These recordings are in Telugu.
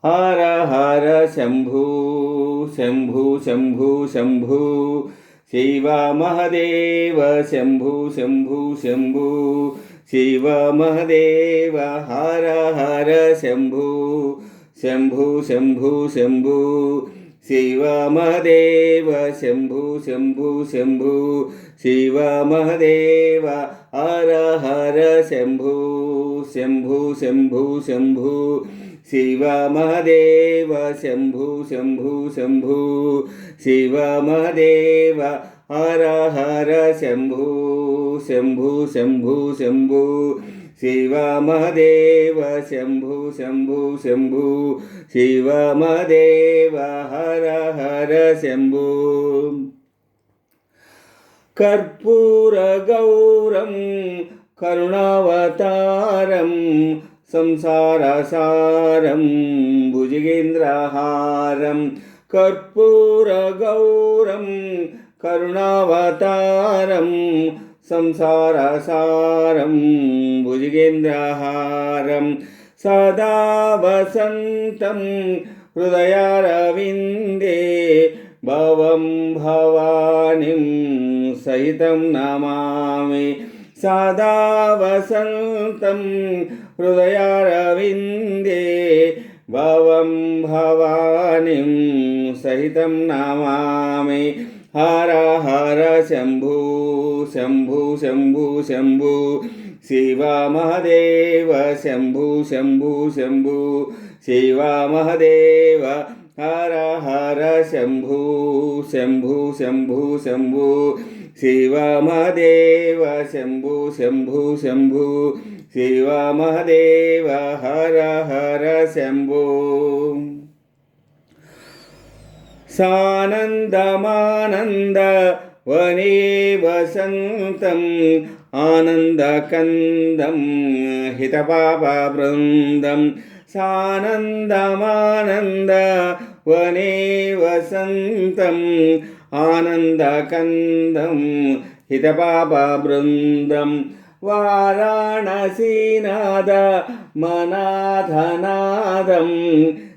హర హర శంభూ శంభూ శంభూ శంభూ శివ మహదేవ శంభూ శంభూ శంభూ శివ మహదేవ హర హర శంభూ శంభూ శంభూ శంభూ శివ మహదేవ శంభూ శంభూ శంభూ శివ మహదేవ హర హర శంభూ శంభూ శంభూ శంభూ శివ మహదేవ శంభూ శంభూ శంభూ శివ మహదేవ హర హర శంభూ శంభూ శంభూ శంభూ శివ మహదేవ శంభూ శంభూ శంభూ శివ మహదేవ హర హర శంభూ కర్పూర గౌరం కరుణావతారం సంసారసారం భుజగేంద్రహారం కర్పూర గౌరం కరుణావతారం సంసారసారం భుజగేంద్రహారం సదా వసంతం హృదయారవిందే భవం భవానిం సహితం నమామి సదా వసంతం హృదయారవిందే భవం భవానిం సహితం నమామి హర హర శంభూ శంభూ శంభూ శంభూ శివ మహదేవ శంభూ శంభూ శంభూ శివ మహదేవ హర హర శంభూ శంభూ శంభూ శంభూ శివ మహదేవ శంభూ శంభూ శంభూ శివ మహదేవ హర హర శంభూ సానందమానంద వనే వసంతం ఆనందకందం హితపాపబృందం సానందమానంద వనే వసంతం ఆనందకందం హితపాపబృందం వారాణసీనాద మనాథనాదం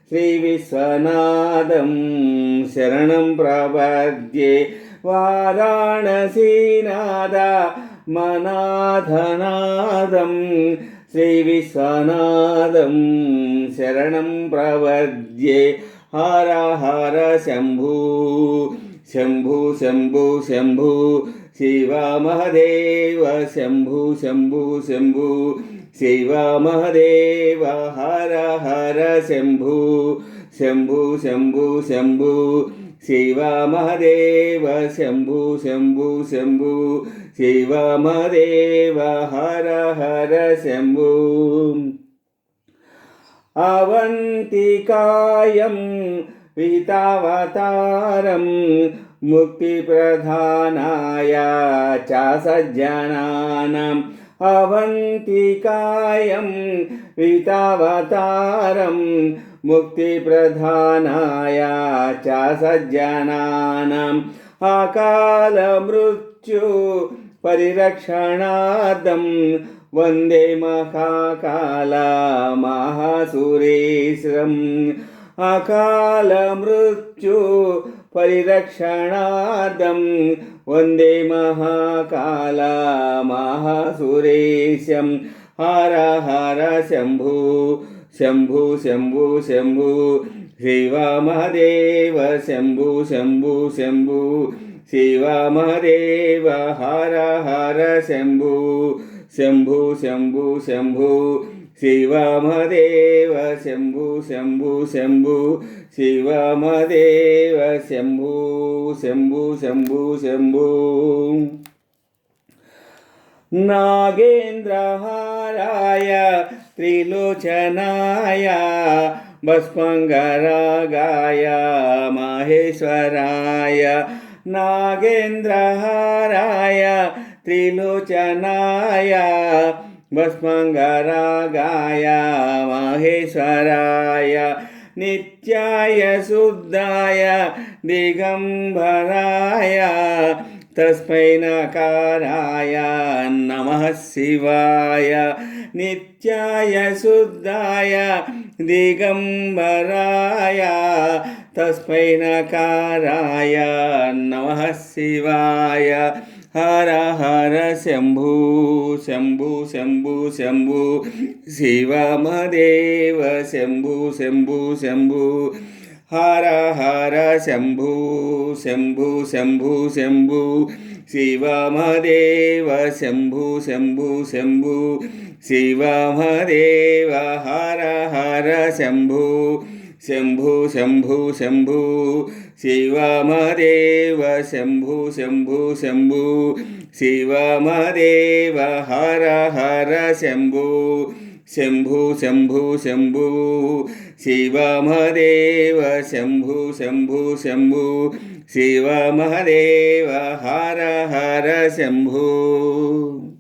శ్రీ విశ్వనాథం శరణం ప్రపద్యే వారాణసీనాద మనాథనాదం శ్రీ విశ్వనాథం శరణం ప్రపద్యే హర హర శంభూ శంభూ శంభూ శంభూ శివ మహదేవ శంభూ శంభూ శంభూ శివ మహదేవ హర హర శంభూ శంభూ శంభూ శంభూ శివ మహదేవ శంభూ శంభూ శంభూ శివ మహదేవ హర హర శంభూ అవంతికాయం విహితావతారం ముక్తిప్రధానాయ చ సజ్జనానాం అవంతికాయం విహితావతారం ముక్తిప్రధానాయ చ సజ్జనానాం అకాల మృత్యు పరిరక్షణార్థం వందే మహాకాల మహాసురేశ్వరం అకాల మృత్యు పరిరక్షణార్థం వందే మహాకాల మహాసురేశం హర హర శంభూ శంభూ శంభూ శంభూ శివ మహదేవ శంభూ శంభూ శంభూ శివ మహదేవ హర హర శంభూ శంభూ శంభూ శంభూ శివ మహదేవ శంభూ శంభూ శంభూ శివ మహదేవ శంభూ శంభూ శంభూ శంభూ నాగేంద్రహారాయ త్రిలోచనాయ భస్మంగరాగాయ మహేశ్వరాయ నాగేంద్రహారాయ త్రిలోచనాయ భస్మంగరాగాయ మహేశ్వరాయ నిత్యాయ శుద్ధాయ దిగంబరాయ తస్మై నకారాయ నమః శివాయ नित्याय शुद्धाय दिगंबराय तस्मै नकाराय नमः शिवाय हर हर शंभु शंभु शंभु शंभु शिवमदेव शंभु शंभु शंभु हर हर शंभु शंभु शंभु शंभु शिवमदेव शंभु शंभु शंभु शिवमदेव हर हर शंभु शंभु शंभु शंभु शिवमदेव शंभु शंभु शंभु शिवमदेव हर हर शंभु शंभु शंभु शंभु शिवमदेव शंभु शंभु शंभु शिवमदेव हर हर शंभु।